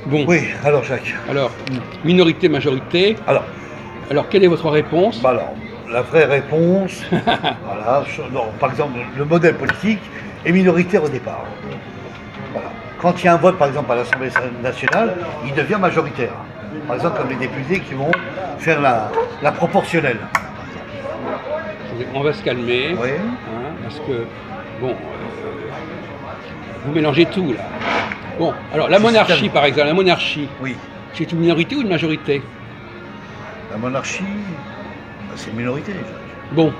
Bon, Oui, alors Jacques. alors, minorité, majorité. Alors, Alors, quelle est votre réponse? bah alors, la vraie réponse, voilà, non, par exemple, le modèle politique est minoritaire au départ. Voilà. Quand il y a un vote, par exemple, à l'Assemblée nationale, il devient majoritaire. Par exemple, comme les députés qui vont faire la proportionnelle. On va se calmer, Oui. hein, parce que, bon, vous mélangez tout, là. Bon, alors, la C'est monarchie, tellement- par exemple, la monarchie, Oui. c'est une minorité ou une majorité? La monarchie, bah, c'est une minorité, Jacques. Bon,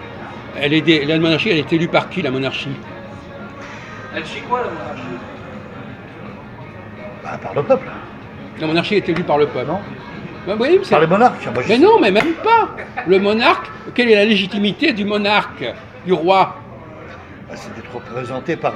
la monarchie, elle est élue par qui, la monarchie? Elle chie quoi la monarchie? Bah, par le peuple, La monarchie est élue par le peuple. non? Ben oui, Par les monarques. Moi, je mais sais. non, mais même pas. Le monarque, quelle est la légitimité du monarque, du roi? Bah, c'est d'être représenté par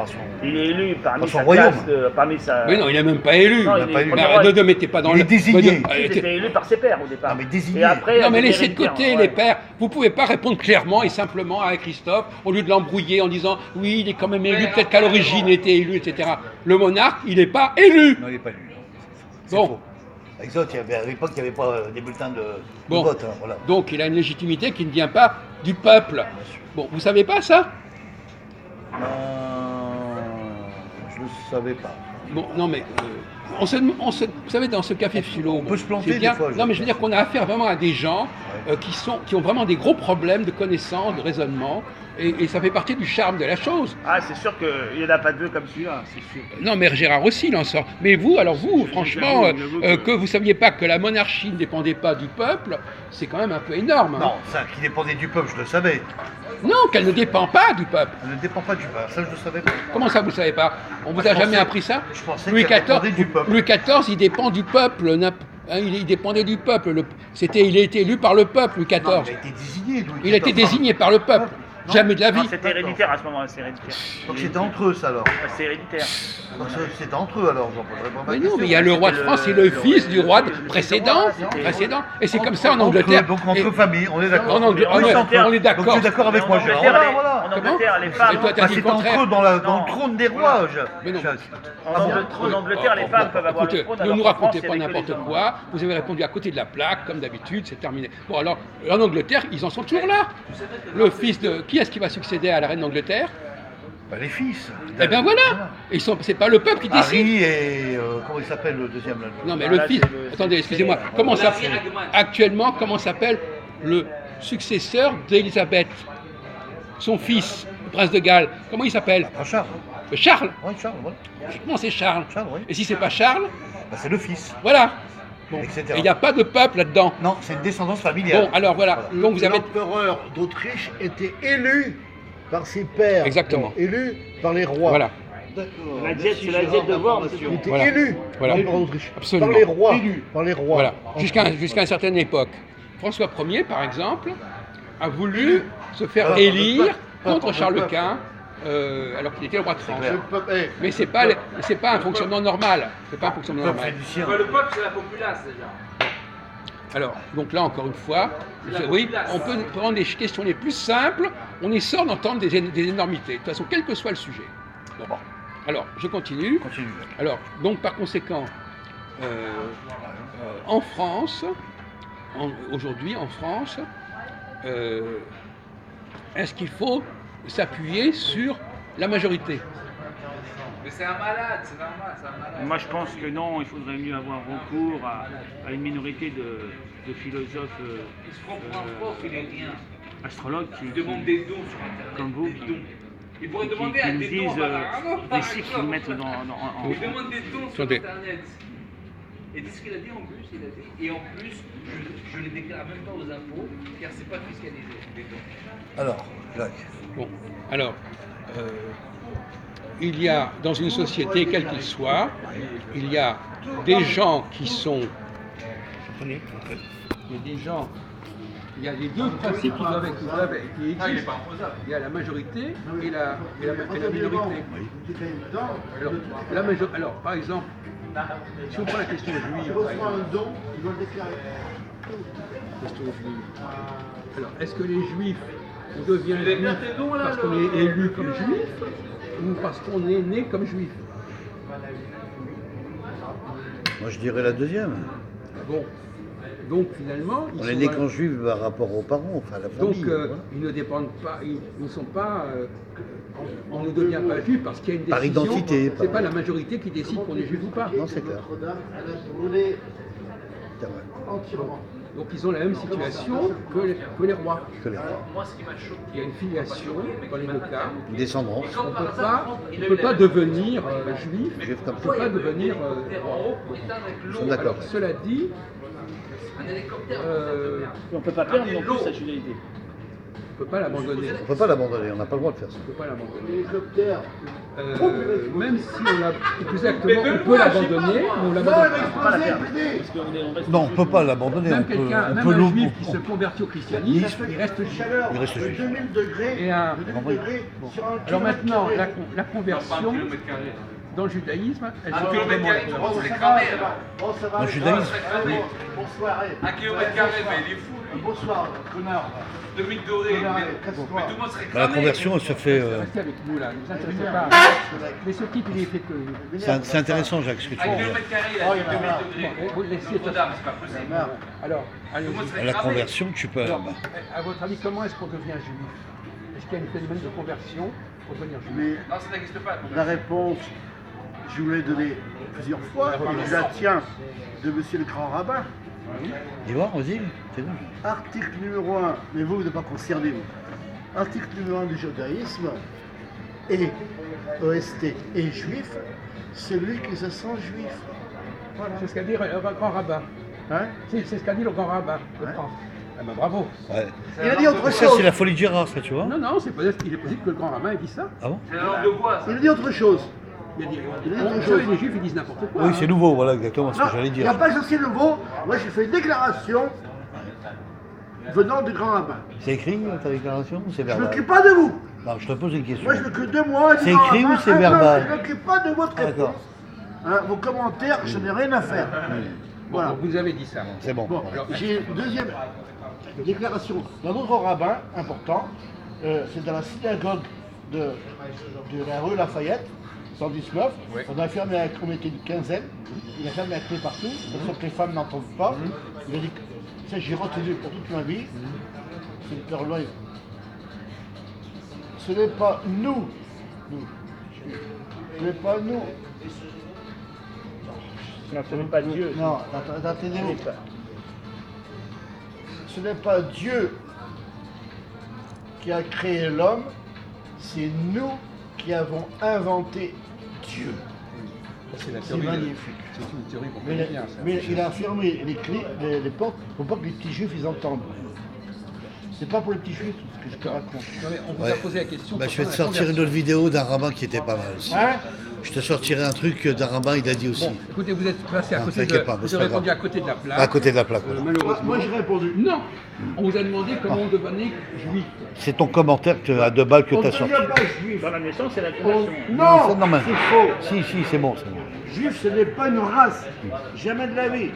son. Il est élu parmi Dans son sa royaume. caste, parmi sa. Mais non, il n'est même pas élu. Non, il n'a pas élu. premier Bah, roi. ne mettez pas dans Il est désigné. Il était élu par ses pairs au départ. Non, mais désigné. Et après, Non, mais il laissez de héritière, côté ouais. les pères. Vous pouvez pas répondre clairement et simplement à Christophe au lieu de l'embrouiller en disant oui, il est quand même élu, peut-être qu'à l'origine il était élu, etc. Le monarque, il n'est pas élu. Non, il n'est pas élu. C'est Bon. faux. Avec ça, à l'époque, il n'y avait pas des bulletins de Bon. vote. Hein, voilà. Donc il a une légitimité qui ne vient pas du peuple. Bon, vous savez pas ça? Je ne savais pas. Bon, non mais vous savez, dans ce café philo, on peut se planter c'est bien. des fois, Non, mais je veux dire qu'on a affaire vraiment à des gens Ouais. qui ont vraiment des gros problèmes de connaissance, de raisonnement, et ça fait partie du charme de la chose. Ah, c'est sûr qu'il n'y en a pas deux comme celui-là, c'est sûr. Non, mais Gérard aussi, il en sort. Mais vous, alors vous, franchement, j'avoue que- que vous saviez pas que la monarchie ne dépendait pas du peuple, c'est quand même un peu énorme. hein. Non, ça qui dépendait du peuple, je le savais. Non, qu'elle ne dépend pas du peuple. Elle ne dépend pas du peuple. Ça, je le savais pas. Comment ça, vous savez pas? On vous Je a jamais pensais- appris ça? je pensais Louis qu'elle XIV, dépendait du peuple. Louis XIV, il dépend du peuple. Il dépendait du peuple. Il a été élu par le peuple, Louis XIV. Non, il a été désigné, Louis Il a été XIV. désigné par le peuple. Non. Jamais de la vie. Non, c'était héréditaire à ce moment-là, c'est héréditaire. Donc c'était entre eux, ça, alors. C'est héréditaire. Donc, c'était entre eux, alors. J'en poserai pas ma Mais non, question. mais il y a le roi de France et le fils du roi précédent. Et c'est comme ça en Angleterre. Donc entre Et- familles, on est d'accord. En Angleterre, Oui, on est Angleterre. d'accord. Donc tu es d'accord avec moi, En Gérard? Angleterre, Voilà, voilà. en Angleterre, les femmes. Et toi, t'as Bah, dit le c'est entre contraire. eux dans le Non. trône des rois, Mais non. Jacques. En Angleterre, les femmes peuvent avoir Écoutez, le trône. ne alors nous qu'en France, racontez il y pas avait que n'importe les hommes. quoi. Vous avez répondu à côté de la plaque, comme d'habitude, c'est terminé. Bon, alors, en Angleterre, ils en sont toujours là. Le fils de. Qui est-ce qui va succéder à la reine d'Angleterre? Bah, les fils. Eh bien voilà. C'est pas le peuple qui décide. Harry et. Comment il s'appelle le deuxième là, Non, mais Ah, le là, fils. c'est le- Attendez, c'est excusez-moi. le- Comment Larry s'appelle Hagman. actuellement? Comment s'appelle le successeur d'Élisabeth? Son fils, le prince de Galles. Comment il s'appelle? Ah, Charles. Charles. Oui, Charles, voilà. Logiquement, c'est Charles. Charles, oui. Et si c'est pas Charles, Bah, c'est le fils. voilà. Bon. Etc. Et il n'y a pas de peuple là-dedans. Non, c'est une descendance familiale. Bon, alors voilà. Donc vous avez. L'empereur d'Autriche était élu par ses pairs. Exactement. Élu par les rois. Voilà. D'accord. C'est la diète de Worms. Il était Voilà. élu Voilà. l'empereur d'Autriche. Absolument. Par les rois. Élu. Par les rois. Voilà. En Jusqu'à France. une certaine époque. François Ier, par exemple, a voulu se faire Alors, élire par le contre peuple. Charles Quint, alors qu'il était le roi de France. clair. Le peuple- eh, Mais c'est pas un fonctionnement normal. C'est pas un fonctionnement Le peuple normal. phénicien. Le peuple, c'est la populace déjà. Alors, donc là, encore une fois, oui, on peut prendre des questions les plus simples, on est sort d'entendre des énormités. De toute façon, quel que soit le sujet. Bon. Alors, je continue. Continue. Jacques. Alors, donc par conséquent, en France, aujourd'hui en France, est-ce qu'il faut s'appuyer sur la majorité? Mais c'est un malade, c'est normal, c'est un malade. Moi, je pense que non, il faudrait mieux avoir recours à une minorité de philosophes, Il se comprend pas, il est rien. astrologues Il qui, demande des dons sur Internet. Comme vous, des qui- dons. Il pourrait qui demander à nous des disent dons. des cycles qu'ils mettent en- Il demande des dons sur Attendez. Internet. Et dis ce qu'il a dit en plus, il a dit. Et en plus, je les déclare même pas aux impôts, car c'est pas fiscalisé, les dons. Alors, Jacques. Bon, alors, il y a dans une société, quelle qu'elle soit, il y a des gens qui sont. Comprenez? Il y a des gens. Il y a les deux principes qui existent. Il y a la majorité et la minorité. Alors, par exemple, si on prend la question juive, Il par reçoit exemple, un don, il doit le déclarer. question juive. Alors, est-ce que les juifs, on devient juif parce qu'on est élu comme juif ou parce qu'on est né comme juif? Moi, je dirais la deuxième. Bon. Donc finalement, On est né quand juif par rapport aux parents, enfin à la donc famille. Voilà. ils ne dépendent pas, ils ne sont pas, on ne devient pas juif parce qu'il y a une décision. Par identité, C'est par- pas la majorité qui décide qu'on est juif ou pas. Non, c'est clair. Elle a brûlé C'est vrai. entièrement. Donc ils ont la même situation que les rois. Que les rois. Moi, ce qui m'a choqué, Il y a une filiation dans les deux cas. Une descendance. On ne peut pas devenir juif, Juif comme on ne peut pas devenir en roi. haut, éteindre avec Ils l'eau, sont d'accord. Alors cela dit, un hélicoptère. Et on ne peut pas perdre non plus sa judaïté. on ne peut pas l'abandonner. On ne peut pas l'abandonner, on n'a pas le droit de faire ça. On ne peut pas l'abandonner. L'hélicoptère. Même si on l'a, exactement, on peut l'abandonner, mais on Non, l'abandonne elle pas. a explosé, PD. Parce qu'on reste Non, on ne peut pas l'abandonner. Même On peut, quelqu'un, on même peut un l'ou- juif qui on- se convertit au christianisme, il reste juif. Chaleur Il reste de juif. 2000 degrés. Et un- de 2000 degrés sur un Alors kilomètre maintenant, carré. la conversion dans le judaïsme, elle se fait kilomètre vraiment. carré, Bon, c'est ça cramé, va, ça va. Bon, ça va. Dans le judaïsme, Allez, bonsoir. allez. 1 km carré, mais il est fou, lui. Bonsoir, connard. 2000 dorés. Connard, Mais allez, casse-toi. tout le monde serait Bah, la cramé. conversion, elle se fait. Restez avec nous là, ne vous intéressez pas. Mais ce type, il est fait que. C'est intéressant, Jacques, ce que tu 1 dis. km carré, il Oh, a il y en a 2000 marre. degrés. Vous laissez Notre-Dame, c'est pas possible. Alors, allez. Tout le monde serait La cramé. conversion, tu peux. Alors, bah, à votre avis, comment est-ce qu'on devient juif? Est-ce qu'il y a un phénomène de conversion pour devenir juif? Mais Non, ça n'existe pas. la réponse, je vous l'ai donnée plusieurs fois, et je la tiens de monsieur le grand rabbin. dis voir, vas-y, c'est bon. Article numéro 1, mais vous n'êtes pas concerné, vous. Article numéro 1 du judaïsme, et EST et juif, celui qui se sent juif. Voilà. C'est ce qu'a dit le grand rabbin. Hein? C'est ce qu'a dit le grand rabbin de Ouais. France. Ah ben bravo. Ouais. Il a dit autre Ça, chose. c'est la folie de Gérard, ça, tu vois. Non, non, c'est possible, il est possible que le grand rabbin ait dit ça. Ah bon? C'est la langue de bois, ça. Il a dit autre chose. Il a dit, Il a dit on autre sait, chose. les juifs, ils disent n'importe quoi. Oui, hein. c'est nouveau, voilà exactement ce Non, que j'allais il n'y a dire. pas censé le mot. Moi, j'ai fait une déclaration venant du grand rabbin. C'est écrit, ta déclaration, ou c'est Je ne verbal? m'occupe pas de vous. Non, je te pose une question. Moi, je m'occupe de moi. du C'est grand écrit ou rabbin. c'est Ah, non, verbal? Je ne m'occupe pas de votre Ah, d'accord. réponse. Hein, vos commentaires, je n'ai rien à faire. Voilà. Bon, vous avez dit ça. C'est bon. Bon, Alors, j'ai une deuxième déclaration d'un autre rabbin important. C'est dans la synagogue de la rue Lafayette, 119. Ouais. On on était une quinzaine. Il a fermé la clé partout, de sorte que les femmes n'entendent pas. Il a dit que ça, j'ai retenu pour toute ma vie. C'est une peur loin. Ce n'est pas nous. Ce n'est pas nous. Non, ce n'est pas Dieu. Non, attendez-vous. Ce n'est pas Dieu qui a créé l'homme, c'est nous qui avons inventé Dieu. c'est la C'est théorie. magnifique. C'est une théorie qu'on Mais, connaît bien, ça. mais il a fermé les clés, les portes, pour pas que les petits juifs ils entendent. C'est pas pour les petits juifs ce que je te raconte. Non, mais on vous Ouais. a posé la question. Bah, je vais te concernant la sortir une conversion. autre vidéo d'un rabbin qui était pas mal aussi. Hein? Je te sortirai un truc d'un rabbin, il a dit aussi. Bon, écoutez, vous êtes passé à Non, côté de. t'inquiète pas, mais Vous c'est avez pas répondu grave. à côté de la plaque. À côté de la plaque. voilà. Malheureusement. Moi j'ai répondu. Non. On vous a demandé comment on devenait juif. C'est ton commentaire à 2 balles que On tu ne as sorti. devient pas juif. Dans la naissance, c'est la On- conversion. Non, c'est normal. c'est faux. Si, c'est bon, c'est bon. Juif, ce n'est pas une race. Jamais de la vie.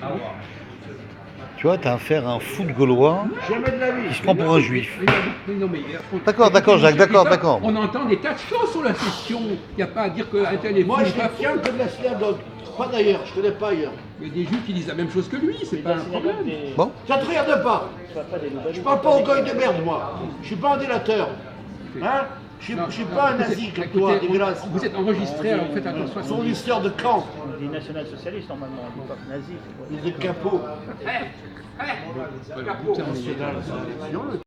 Tu vois, t'as affaire à un fou de Gaulois Jamais de la vie. qui se prend pour un juif. Mais non, mais, D'accord, Jacques, d'accord. On entend des tas de choses sur la question. Il n'y a pas à dire qu'un tel est Moi, fou je ou pas ne fou. tiens que de la synagogue. Pas d'ailleurs, je ne connais pas ailleurs. Il y a des juifs qui disent la même chose que lui, c'est pas un problème. Bon, Ça ne te regarde pas. Je ne parle pas au goy de merde, moi. Je ne suis pas un délateur. Hein? Je ne suis pas un nazi comme toi, dégueulasse. Vous êtes enregistré, alors faites attention à ce que vous dites. Fournisseur de camp, On dit national-socialiste normalement, on dit pas nazi. il est capot. Voilà, vous terminez. National-socialiste.